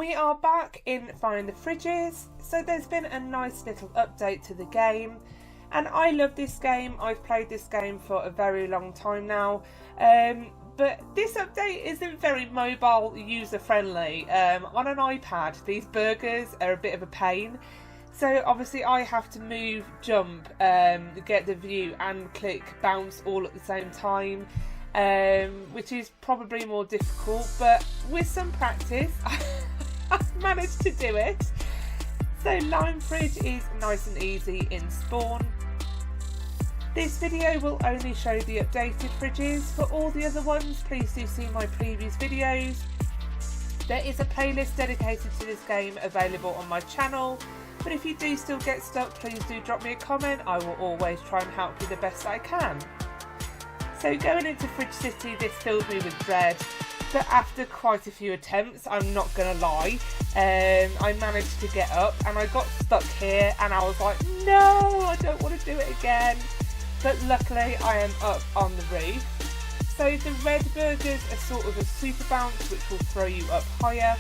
We are back in Find the Fridges, so there's been a nice little update to the game, and I love this game. I've played this game for a very long time now, but this update isn't very mobile user friendly. On an iPad, these burgers are a bit of a pain, so obviously I have to move, jump, get the view and click bounce all at the same time, which is probably more difficult, but with some practice I've managed to do it. So Lime Fridge is nice and easy in Spawn. This video will only show the updated fridges. For all the other ones, please do see my previous videos. There is a playlist dedicated to this game available on my channel, but if you do still get stuck, please do drop me a comment. I will always try and help you the best I can. So going into Fridge City, this filled me with dread. But after quite a few attempts, I'm not gonna lie, I managed to get up and I got stuck here and I was like, no, I don't want to do it again. But luckily I am up on the roof. So the red burgers are sort of a super bounce which will throw you up higher.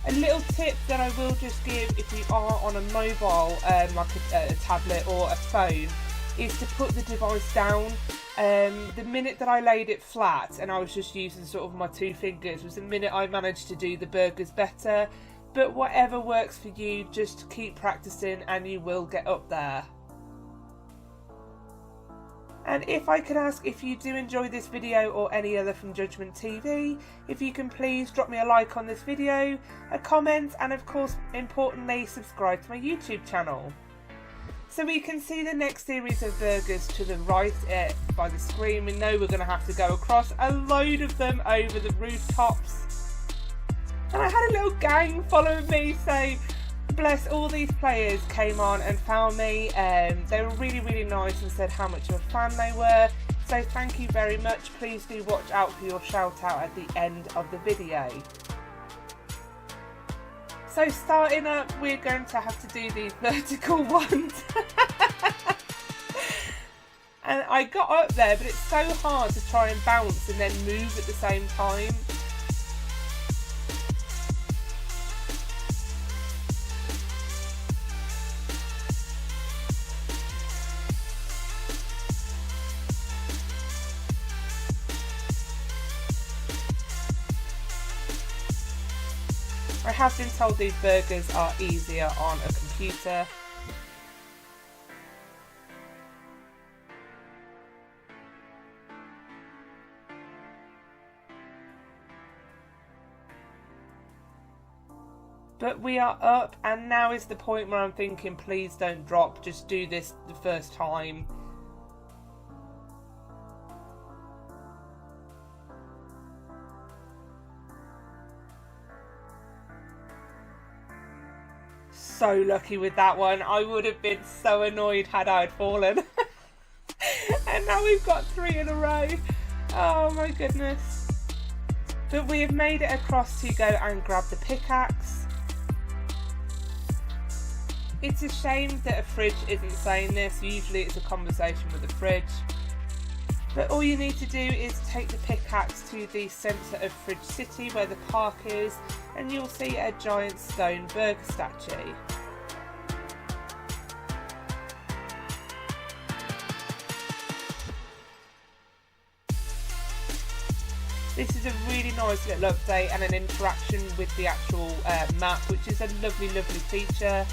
A little tip that I will just give if you are on a mobile, like a tablet or a phone, is to put the device down. The minute that I laid it flat and I was just using sort of my two fingers was the minute I managed to do the burgers better. But whatever works for you, just keep practicing and you will get up there. And if I could ask, if you do enjoy this video or any other from JudgementTV, if you can please drop me a like on this video, a comment, and of course importantly subscribe to my YouTube channel. So we can see the next series of burgers to the right by the screen. We know we're going to have to go across a load of them over the rooftops. And I had a little gang following me, so bless, all these players came on and found me. They were really nice and said how much of a fan they were. So thank you very much. Please do watch out for your shout out at the end of the video. So starting up, we're going to have to do these vertical ones. And I got up there, but it's so hard to try and bounce and then move at the same time. I have been told these burgers are easier on a computer. But we are up, and now is the point where I'm thinking, please don't drop, just do this the first time. So lucky with that one. I would have been so annoyed had I fallen. And now we've got 3 in a row. Oh my goodness. But we have made it across to go and grab the pickaxe. It's a shame that a fridge isn't saying this. Usually it's a conversation with the fridge. But all you need to do is take the pickaxe to the centre of Fridge City where the park is, and you'll see a giant stone burger statue. This is a really nice little update and an interaction with the actual map, which is a lovely feature.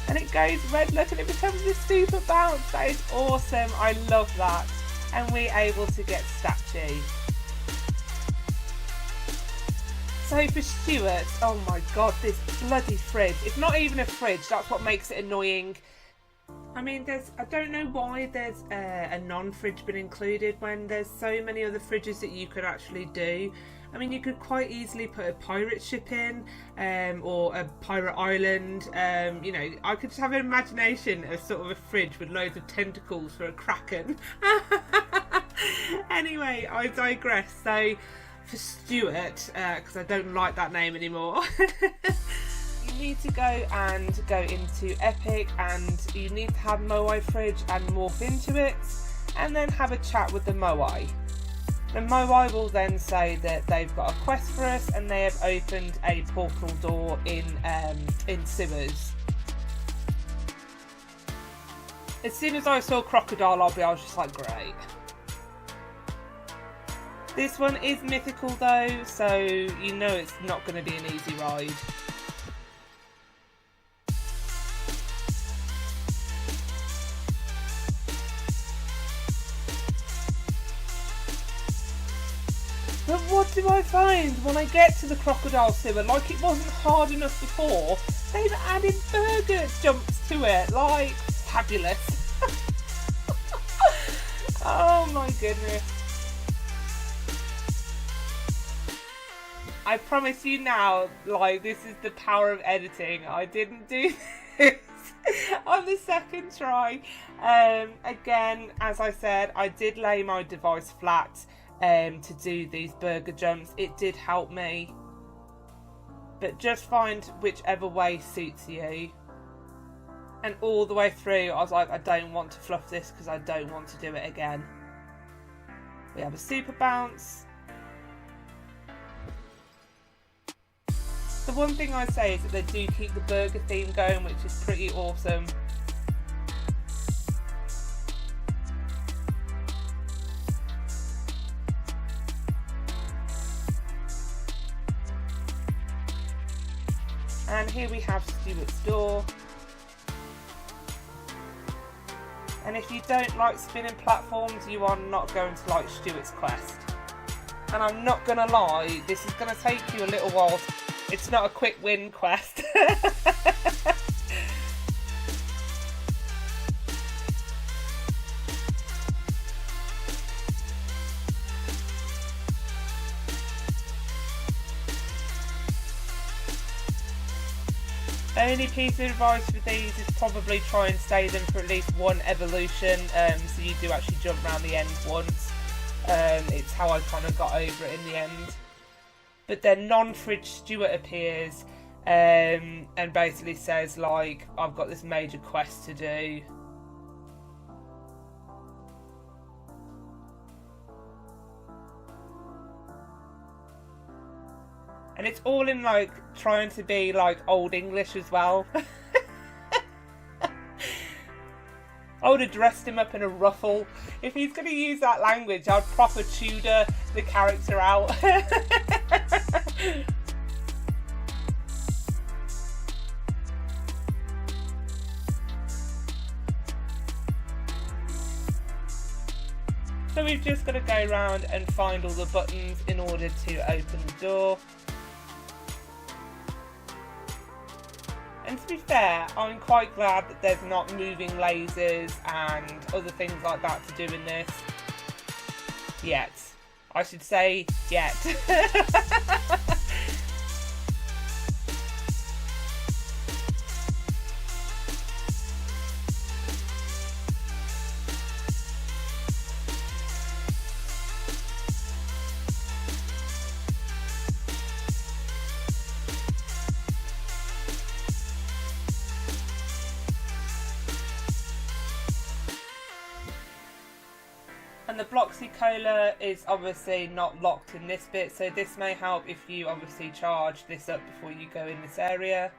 And it goes red, look, and it becomes a super bounce. That is awesome. I love that. And we're able to get statue. So for Stuart, oh my god, this bloody fridge. It's not even a fridge, that's what makes it annoying. I mean, I don't know why there's a non-fridge been included when there's so many other fridges that you could actually do. I mean, you could quite easily put a pirate ship in, or a pirate island. You know, I could just have an imagination of sort of a fridge with loads of tentacles for a kraken. Anyway, I digress. So for Stuart, because I don't like that name anymore, you need to go into Epic, and you need to have Moai Fridge and morph into it, and then have a chat with the Moai. And Moai will then say that they've got a quest for us and they have opened a portal door in sewers. As soon as I saw Crocodile Lobby, I was just like, great. This one is mythical though, so you know it's not going to be an easy ride. But what do I find when I get to the crocodile sewer? Like, it wasn't hard enough before. They've added burger jumps to it. Like, fabulous. Oh my goodness. I promise you now, like, this is the power of editing. I didn't do this on the second try. Again, as I said, I did lay my device flat to do these burger jumps. It did help me, but just find whichever way suits you. And all the way through I was like, I don't want to fluff this because I don't want to do it again. We have a super bounce. The one thing I say is that they do keep the burger theme going, which is pretty awesome. And here we have Stuart's door. And if you don't like spinning platforms, you are not going to like Stuart's quest. And I'm not going to lie, this is going to take you a little while. It's not a quick win quest. Only piece of advice for these is probably try and stay them for at least one evolution, so you do actually jump around the end once. It's how I kind of got over it in the end. But then non-fridge Stuart appears and basically says, like, I've got this major quest to do. And it's all in, like, trying to be, like, Old English as well. I would have dressed him up in a ruffle. If he's going to use that language, I'd proper Tudor the character out. So we've just got to go around and find all the buttons in order to open the door. And to be fair, I'm quite glad that there's not moving lasers and other things like that to do in this. Yet. I should say, yet. And the Bloxy Cola is obviously not locked in this bit, so this may help if you obviously charge this up before you go in this area.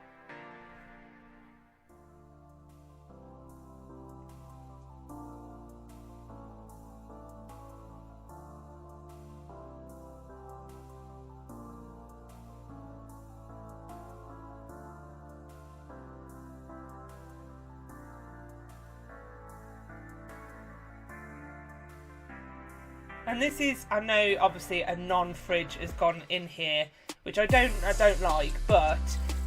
And this is, I know obviously a non-fridge has gone in here, which I don't like, but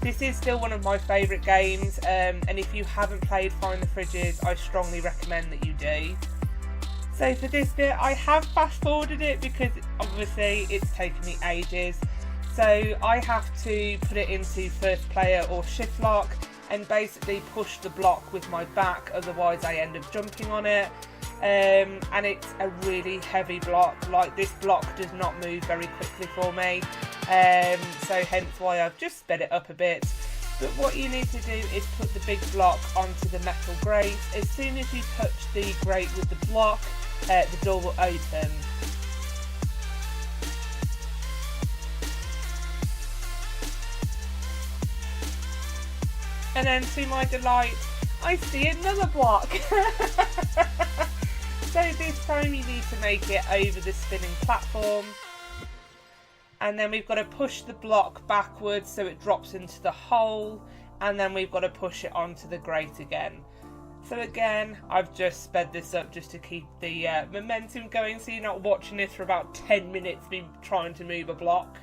this is still one of my favourite games, and if you haven't played Find the Fridges, I strongly recommend that you do. So for this bit, I have fast forwarded it because obviously it's taken me ages. So I have to put it into first player or shift lock and basically push the block with my back, otherwise I end up jumping on it. And it's a really heavy block. Like, this block does not move very quickly for me, so hence why I've just sped it up a bit. But what you need to do is put the big block onto the metal grate. As soon as you touch the grate with the block, the door will open. And then to my delight, I see another block. So this time you need to make it over the spinning platform. And then we've got to push the block backwards so it drops into the hole. And then we've got to push it onto the grate again. So again, I've just sped this up just to keep the momentum going, so you're not watching this for about 10 minutes me trying to move a block.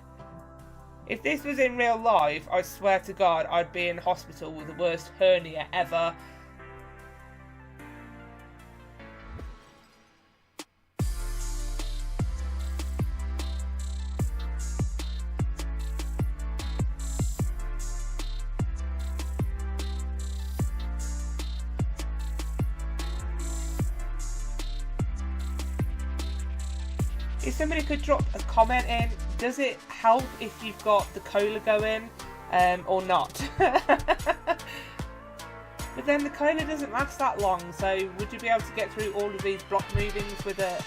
If this was in real life, I swear to God, I'd be in hospital with the worst hernia ever. If somebody could drop a comment in, does it help if you've got the cola going or not? But then the cola doesn't last that long, so would you be able to get through all of these block movings with it?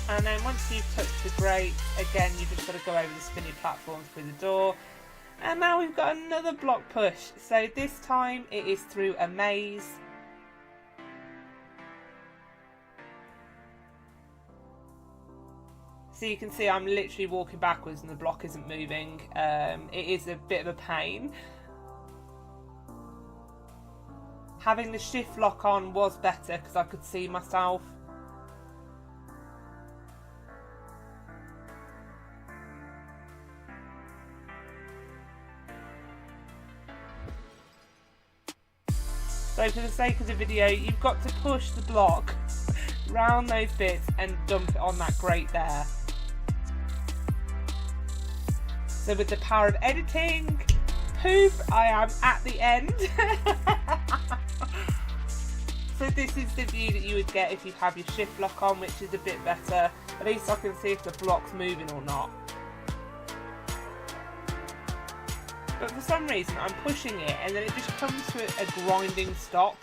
And then once you've touched the grate, again you've just got to go over the spinny platform through the door. And now we've got another block push. So this time it is through a maze. So you can see I'm literally walking backwards and the block isn't moving. It is a bit of a pain. Having the shift lock on was better because I could see myself. So for the sake of the video, you've got to push the block round those bits and dump it on that grate there. So with the power of editing, poof, I am at the end. So this is the view that you would get if you have your shift lock on, which is a bit better. At least I can see if the block's moving or not. But for some reason I'm pushing it and then it just comes to a grinding stop.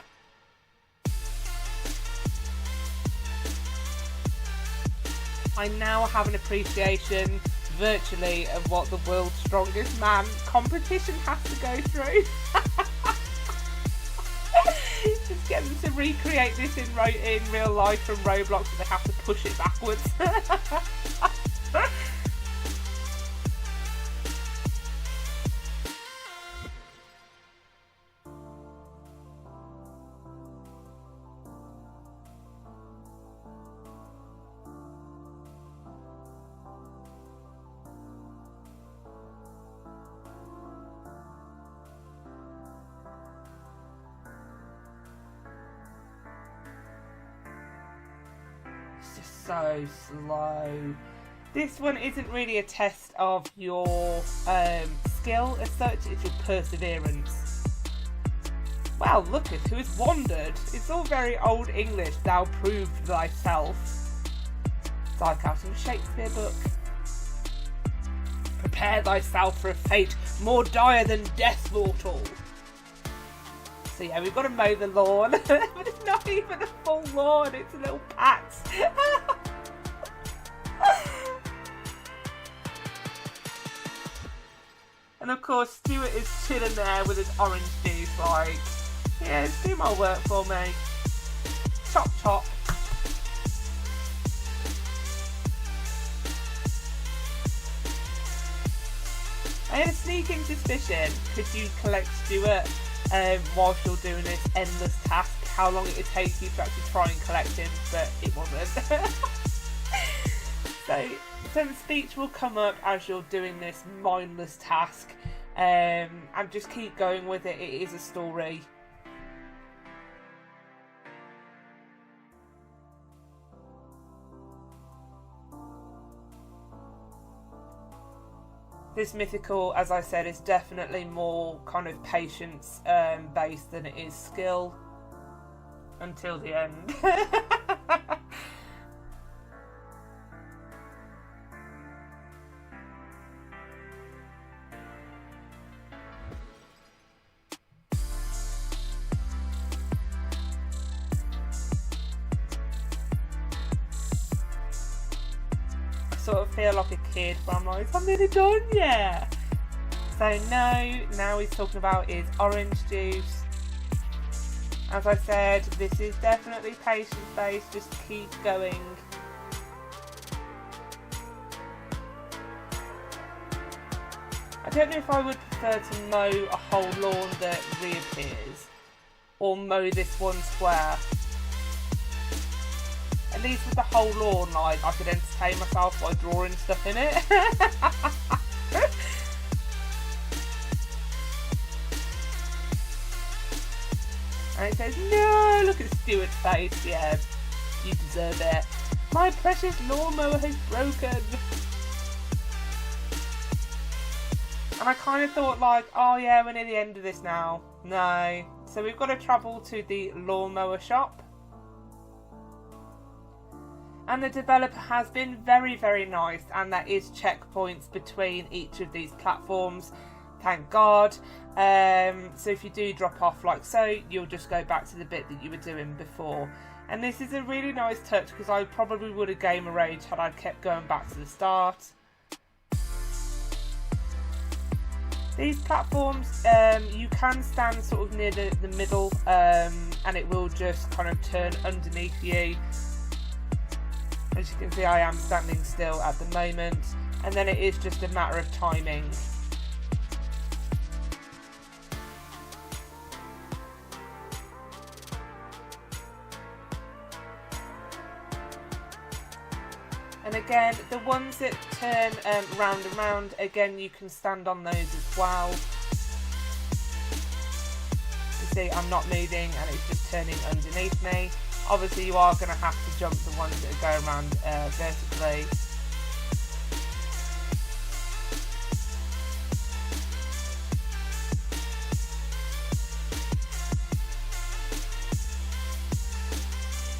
I now have an appreciation virtually of what the world's strongest man competition has to go through. Just get them to recreate this in real life from Roblox and they have to push it backwards. It's just so slow. This one isn't really a test of your skill as such, it's your perseverance. Well, looketh who has wandered. It's all very old English, thou proved thyself. It's like out of a Shakespeare book. Prepare thyself for a fate more dire than death, mortal. So yeah, we've got to mow the lawn, but it's not even a full lawn, it's a little patch. And of course, Stuart is chilling there with his orange juice, like, yeah, do my work for me. Chop chop. I had a sneaking suspicion, could you collect Stuart whilst you're doing this endless task, how long it would take you to actually try and collect him, but it wasn't. So some speech will come up as you're doing this mindless task, and just keep going with it, it is a story. This mythical, as I said, is definitely more kind of patience based than it is skill until the end. sort of feel like a kid, but I'm like, I'm nearly done yet. So no, now he's talking about is orange juice. As I said, this is definitely patience based, just keep going. I don't know if I would prefer to mow a whole lawn that reappears, or mow this one square. At least with the whole lawn, like, I could entertain myself by drawing stuff in it. And it says, no, look at Stuart's face, yeah, you deserve it. My precious lawnmower has broken. And I kind of thought like, oh yeah, we're near the end of this now. No. So we've got to travel to the lawnmower shop. And the developer has been very, very nice, and there is checkpoints between each of these platforms. Thank God. So if you do drop off like so, you'll just go back to the bit that you were doing before. And this is a really nice touch, because I probably would have gamer rage had I kept going back to the start. These platforms, you can stand sort of near the middle, and it will just kind of turn underneath you. As you can see, I am standing still at the moment, and then it is just a matter of timing. And again, the ones that turn round and round, again, you can stand on those as well. You see, I'm not moving and it's just turning underneath me. Obviously, you are going to have to jump the ones that go around vertically.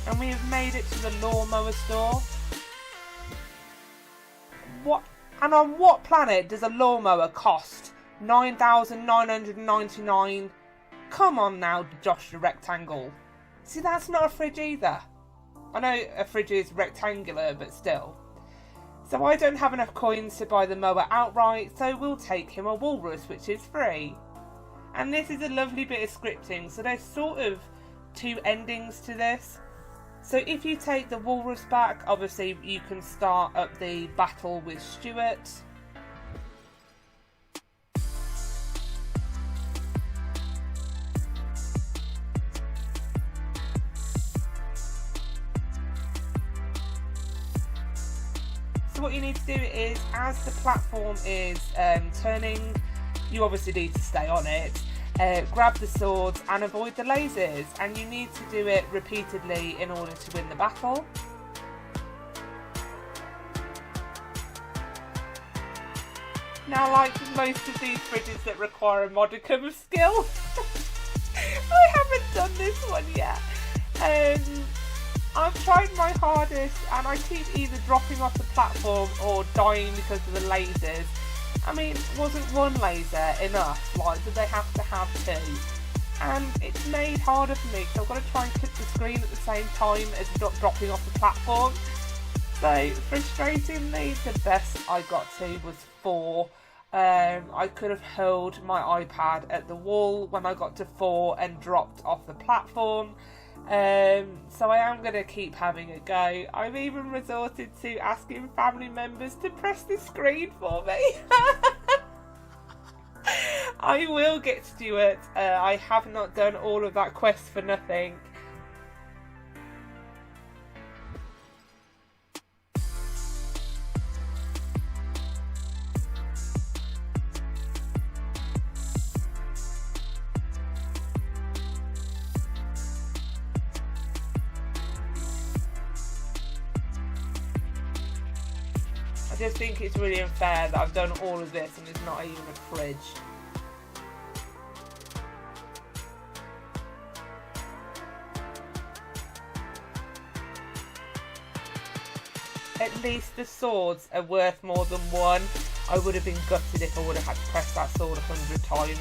And we have made it to the lawnmower store. What? And on what planet does a lawnmower cost $9,999? Come on now, Josh the Rectangle. See, that's not a fridge either. I know a fridge is rectangular, but still. So I don't have enough coins to buy the mower outright, so we'll take him a walrus, which is free. And this is a lovely bit of scripting, so there's sort of two endings to this. So if you take the walrus back, obviously you can start up the battle with Stuart. So what you need to do is, as the platform is turning, you obviously need to stay on it. Grab the swords and avoid the lasers, and you need to do it repeatedly in order to win the battle. Now, like most of these fridges that require a modicum of skill, I haven't done this one yet. I've tried my hardest and I keep either dropping off the platform or dying because of the lasers. I mean, wasn't one laser enough? Like, did they have to have two? And it's made harder for me, so I've got to try and click the screen at the same time as dropping off the platform. So, frustratingly, the best I got to was 4. I could have hurled my iPad at the wall when I got to 4 and dropped off the platform. So I am going to keep having a go. I've even resorted to asking family members to press the screen for me. I will get Stuart. I have not done all of that quest for nothing. I just think it's really unfair that I've done all of this and it's not even a fridge. At least the swords are worth more than one. I would have been gutted if I would have had to press that sword 100 times.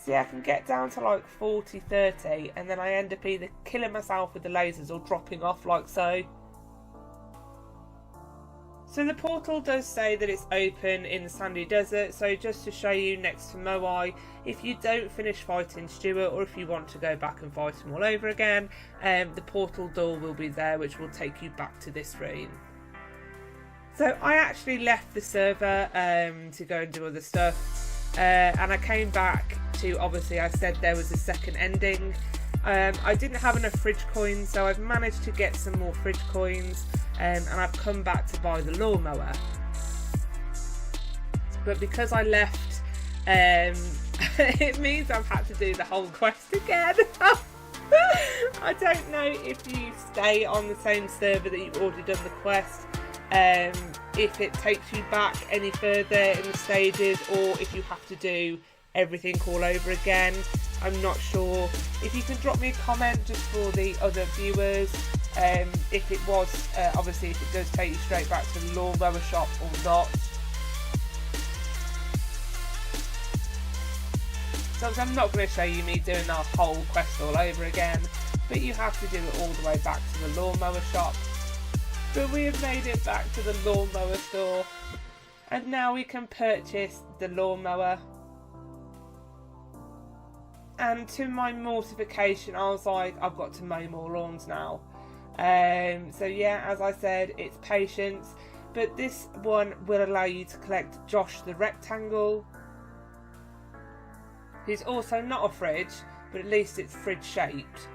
See, I can get down to like 40, 30, and then I end up either killing myself with the lasers or dropping off like so. So the portal does say that it's open in the sandy desert, so just to show you, next to Moai, if you don't finish fighting Stuart, or if you want to go back and fight him all over again, the portal door will be there, which will take you back to this room. So I actually left the server to go and do other stuff, and I came back to, obviously I said there was a second ending. I didn't have enough fridge coins, so I've managed to get some more fridge coins, and I've come back to buy the lawnmower. But because I left, it means I've had to do the whole quest again. I don't know if you stay on the same server that you've already done the quest, if it takes you back any further in the stages, or if you have to do everything all over again. I'm not sure. If you can drop me a comment just for the other viewers, if it was, obviously if it does take you straight back to the lawnmower shop or not. So I'm not going to show you me doing our whole quest all over again, but you have to do it all the way back to the lawnmower shop. But we have made it back to the lawnmower store, and now we can purchase the lawnmower. And to my mortification, I was like, I've got to mow more lawns now. So yeah, as I said, it's patience, but this one will allow you to collect Josh the rectangle, who's also not a fridge, but at least it's fridge shaped.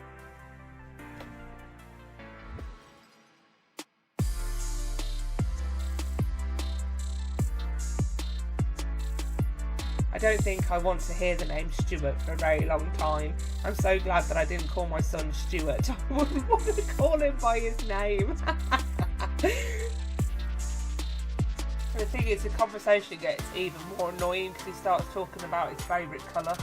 I don't think I want to hear the name Stuart for a very long time. I'm so glad that I didn't call my son Stuart. I wouldn't want to call him by his name. And the thing is, the conversation gets even more annoying because he starts talking about his favourite colour.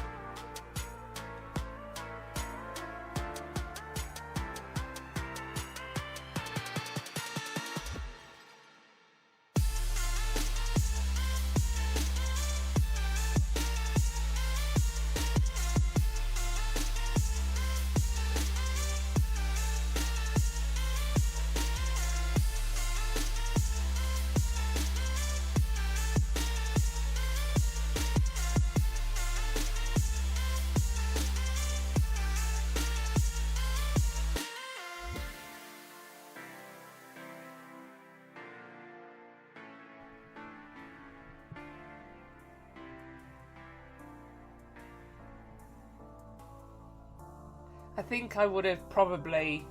I think I would have probably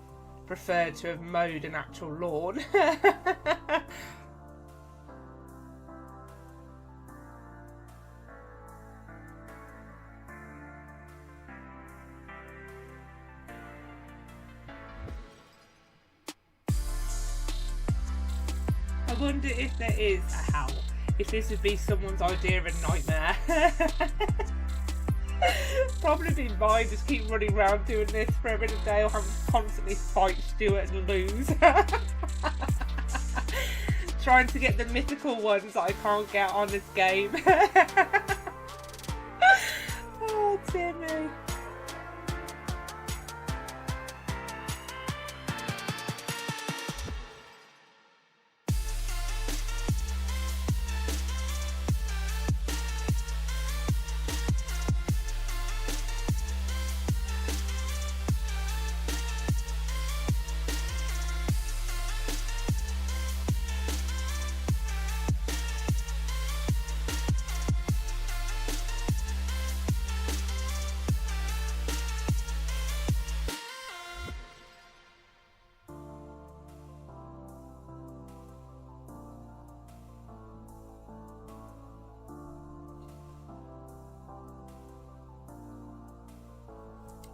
preferred to have mowed an actual lawn. I wonder if there is a how, if this would be someone's idea of a nightmare. Probably been mine, just keep running around doing this for every day, or having to constantly fight Stuart and lose. Trying to get the mythical ones that I can't get on this game. Oh dear me.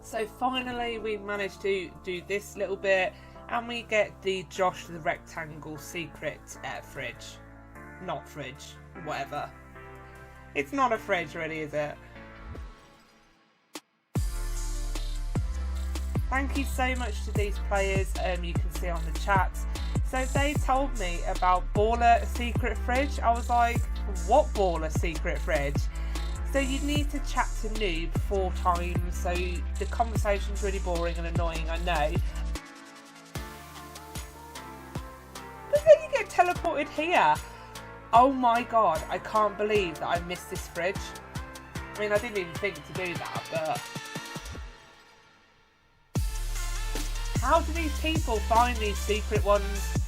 So finally we managed to do this little bit, and we get the Josh the Rectangle secret fridge. Not fridge, whatever. It's not a fridge really, is it? Thank you so much to these players, you can see on the chat. So they told me about Baller Secret Fridge. I was like, what Baller Secret Fridge? So you need to chat to Noob 4 times, so the conversation's really boring and annoying, I know. But then you get teleported here. Oh my god, I can't believe that I missed this fridge. I mean, I didn't even think to do that, but... How do these people find these secret ones?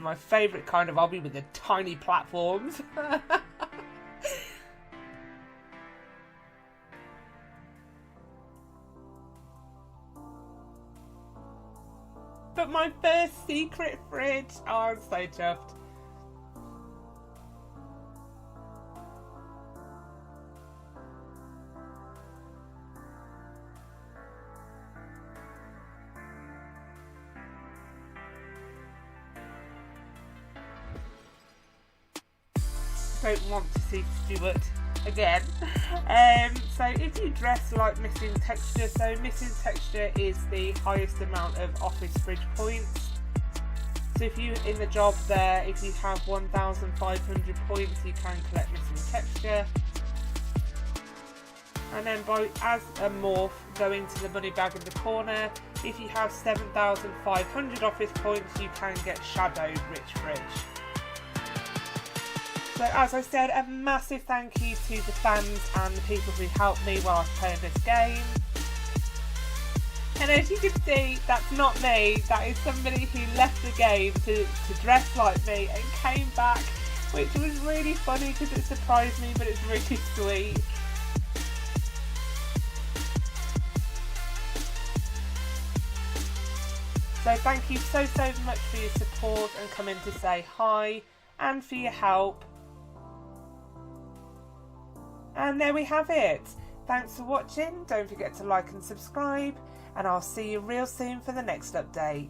My favourite kind of hobby with the tiny platforms. But my first secret fridge. Oh, I'm so chuffed. Don't want to see Stuart again. So if you dress like missing texture, so missing texture is the highest amount of office fridge points. So if you in the job there, if you have 1,500 points, you can collect missing texture. And then as a morph, go into the money bag in the corner. If you have 7,500 office points, you can get shadow rich fridge. So as I said, a massive thank you to the fans and the people who helped me while I was playing this game. And as you can see, that's not me, that is somebody who left the game to dress like me and came back, which was really funny because it surprised me, but it's really sweet. So thank you so much for your support and coming to say hi and for your help. And there we have it. Thanks for watching. Don't forget to like and subscribe, and I'll see you real soon for the next update.